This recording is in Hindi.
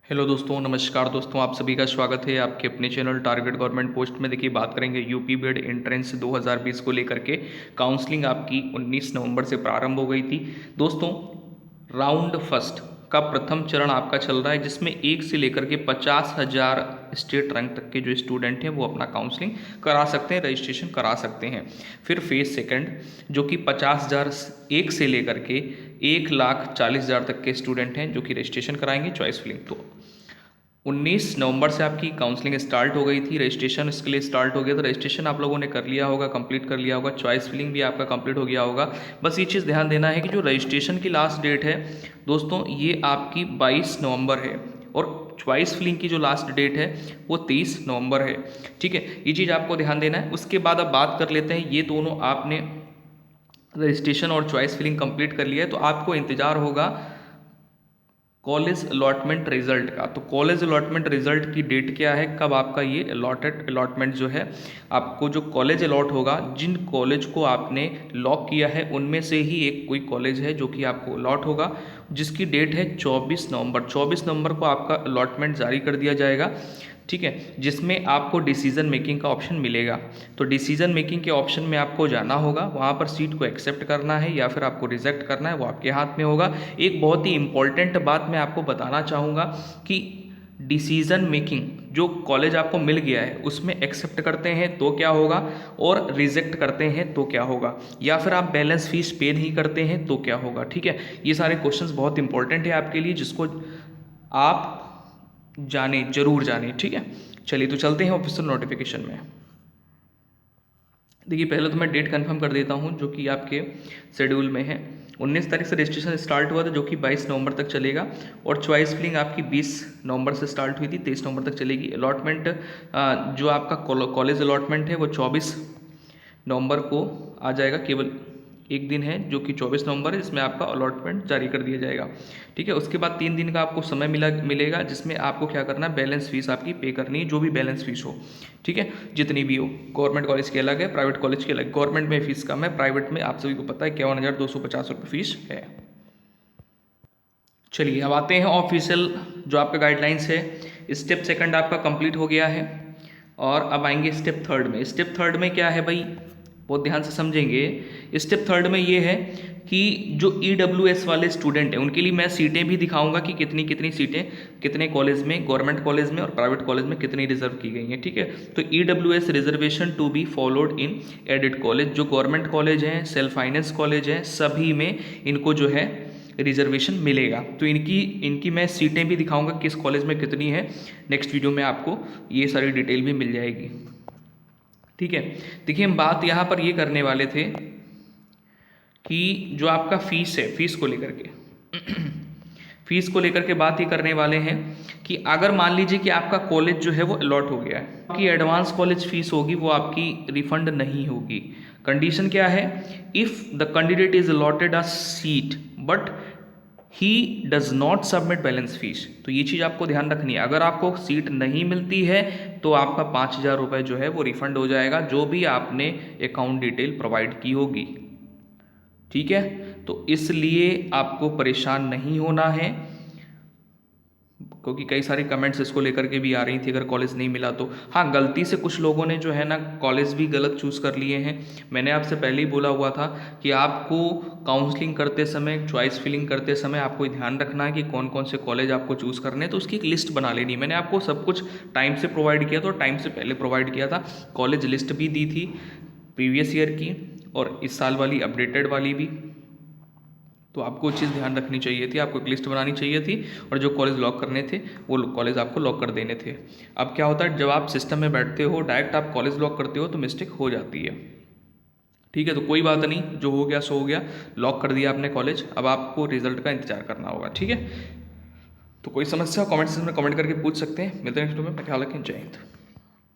हेलो दोस्तों, नमस्कार दोस्तों, आप सभी का स्वागत है आपके अपने चैनल टारगेट गवर्नमेंट पोस्ट में। देखिए, बात करेंगे यूपी बीएड एंट्रेंस 2020 को लेकर के। काउंसलिंग आपकी 19 नवंबर से प्रारंभ हो गई थी दोस्तों। राउंड फर्स्ट का प्रथम चरण आपका चल रहा है, जिसमें 1 से लेकर के 50,000 स्टेट रैंक तक के जो स्टूडेंट हैं वो अपना काउंसलिंग करा सकते हैं, रजिस्ट्रेशन करा सकते हैं। फिर फेज सेकंड, जो कि 50,000 1 से लेकर के 1,40,000 तक के स्टूडेंट हैं जो कि रजिस्ट्रेशन कराएंगे चॉइस फिलिंग। तो 19 नवंबर से आपकी काउंसलिंग स्टार्ट हो गई थी, रजिस्ट्रेशन इसके लिए स्टार्ट हो गया। तो रजिस्ट्रेशन आप लोगों ने कर लिया होगा, कंप्लीट कर लिया होगा, चॉइस फिलिंग भी आपका कंप्लीट हो गया होगा। बस ये चीज़ ध्यान देना है कि जो रजिस्ट्रेशन की लास्ट डेट है दोस्तों, ये आपकी 22 नवंबर है और चॉइस फिलिंग की जो लास्ट डेट है वो 23 नवंबर है। ठीक है, ये चीज़ आपको ध्यान देना है। उसके बाद अब बात कर लेते हैं, ये दोनों आपने रजिस्ट्रेशन और चॉइस फिलिंग कंप्लीट कर लिया है, तो आपको इंतजार होगा कॉलेज अलॉटमेंट रिजल्ट का। तो कॉलेज अलॉटमेंट रिजल्ट की डेट क्या है, कब आपका ये अलॉटमेंट जो है, आपको जो कॉलेज अलॉट होगा, जिन कॉलेज को आपने लॉक किया है उनमें से ही एक कोई कॉलेज है जो कि आपको अलॉट होगा, जिसकी डेट है 24 नवंबर। 24 नवंबर को आपका अलॉटमेंट जारी कर दिया जाएगा। ठीक है, जिसमें आपको डिसीजन मेकिंग का ऑप्शन मिलेगा। तो डिसीजन मेकिंग के ऑप्शन में आपको जाना होगा, वहाँ पर सीट को एक्सेप्ट करना है या फिर आपको रिजेक्ट करना है, वो आपके हाथ में होगा। एक बहुत ही इंपॉर्टेंट बात मैं आपको बताना चाहूँगा कि डिसीजन मेकिंग जो कॉलेज आपको मिल गया है उसमें एक्सेप्ट करते हैं तो क्या होगा, और रिजेक्ट करते हैं तो क्या होगा, या फिर आप बैलेंस फीस पे नहीं करते हैं तो क्या होगा। ठीक है, ये सारे क्वेश्चंस बहुत इंपॉर्टेंट है आपके लिए, जिसको आप जाने, जरूर जाने। ठीक है, चलिए तो चलते हैं ऑफिशियल नोटिफिकेशन में। देखिए, पहले तो मैं डेट कंफर्म कर देता हूं जो कि आपके शेड्यूल में है। 19 तारीख से रजिस्ट्रेशन स्टार्ट हुआ था, जो कि 22 नवंबर तक चलेगा, और चॉइस फिलिंग आपकी 20 नवंबर से स्टार्ट हुई थी, 23 नवंबर तक चलेगी। अलॉटमेंट जो आपका कॉलेज अलॉटमेंट है वो 24 नवंबर को आ जाएगा। केवल एक दिन है जो कि 24 नवंबर है, जिसमें आपका अलॉटमेंट जारी कर दिया जाएगा। ठीक है, उसके बाद 3 दिन का आपको समय मिलेगा, जिसमें आपको क्या करना है, बैलेंस फीस आपकी पे करनी है, जो भी बैलेंस फीस हो। ठीक है, जितनी भी हो। गवर्नमेंट कॉलेज के अलग है, प्राइवेट कॉलेज के अलग। गवर्नमेंट में फीस कम है, प्राइवेट में आप सभी को पता है 51,250 रुपये फीस है। चलिए, अब आते हैं ऑफिशियल जो आपका गाइडलाइंस है। स्टेप सेकंड आपका कंप्लीट हो गया है, और अब आएंगे स्टेप थर्ड में। स्टेप थर्ड में क्या है भाई, बहुत ध्यान से समझेंगे। स्टेप थर्ड में ये है कि जो EWS वाले स्टूडेंट हैं उनके लिए मैं सीटें भी दिखाऊंगा कि कितनी कितनी सीटें कितने कॉलेज में, गवर्नमेंट कॉलेज में और प्राइवेट कॉलेज में कितनी रिजर्व की गई हैं। ठीक है, तो EWS reservation to be followed in aided college, जो गवर्नमेंट कॉलेज हैं, सेल्फ फाइनेंस कॉलेज हैं, सभी में इनको जो है रिजर्वेशन मिलेगा। तो इनकी मैं सीटें भी दिखाऊंगा किस कॉलेज में कितनी है। नेक्स्ट वीडियो में आपको ये सारी डिटेल भी मिल जाएगी। ठीक है, देखिए, हम बात यहाँ पर ये करने वाले थे कि जो आपका फीस है, फीस को लेकर के फीस को लेकर के बात ही करने वाले हैं कि अगर मान लीजिए कि आपका कॉलेज जो है वो अलॉट हो गया है, आपकी एडवांस कॉलेज फीस होगी वो आपकी रिफंड नहीं होगी। कंडीशन क्या है, if the candidate is allotted a seat but he does not submit balance fees. तो ये चीज़ आपको ध्यान रखनी है, अगर आपको सीट नहीं मिलती है तो आपका 5,000 रुपये जो है वो रिफंड हो जाएगा, जो भी आपने अकाउंट डिटेल प्रोवाइड की होगी। ठीक है, तो इसलिए आपको परेशान नहीं होना है, क्योंकि कई सारे कमेंट्स इसको लेकर के भी आ रही थी अगर कॉलेज नहीं मिला तो। हाँ, गलती से कुछ लोगों ने जो है ना कॉलेज भी गलत चूज़ कर लिए हैं। मैंने आपसे पहले ही बोला हुआ था कि आपको काउंसलिंग करते समय, चॉइस फिलिंग करते समय आपको ध्यान रखना है कि कौन कौन से कॉलेज आपको चूज़ करने हैं, तो उसकी एक लिस्ट बना लेनी। मैंने आपको सब कुछ टाइम से प्रोवाइड किया था, और टाइम से पहले प्रोवाइड किया था। कॉलेज लिस्ट भी दी थी प्रीवियस ईयर की, और इस साल वाली अपडेटेड वाली भी। तो आपको चीज़ ध्यान रखनी चाहिए थी, आपको एक लिस्ट बनानी चाहिए थी, और जो कॉलेज लॉक करने थे वो कॉलेज आपको लॉक कर देने थे। अब क्या होता है, जब आप सिस्टम में बैठते हो, डायरेक्ट आप कॉलेज लॉक करते हो तो मिस्टेक हो जाती है। ठीक है, तो कोई बात नहीं, जो हो गया सो हो गया, लॉक कर दिया आपने कॉलेज, अब आपको रिजल्ट का इंतजार करना होगा। ठीक है, तो कोई समस्या कमेंट सेक्शन में कमेंट करके पूछ सकते हैं। मिलते हैं नेक्स्ट वीडियो में, ख्याल रखें, जय हिंद।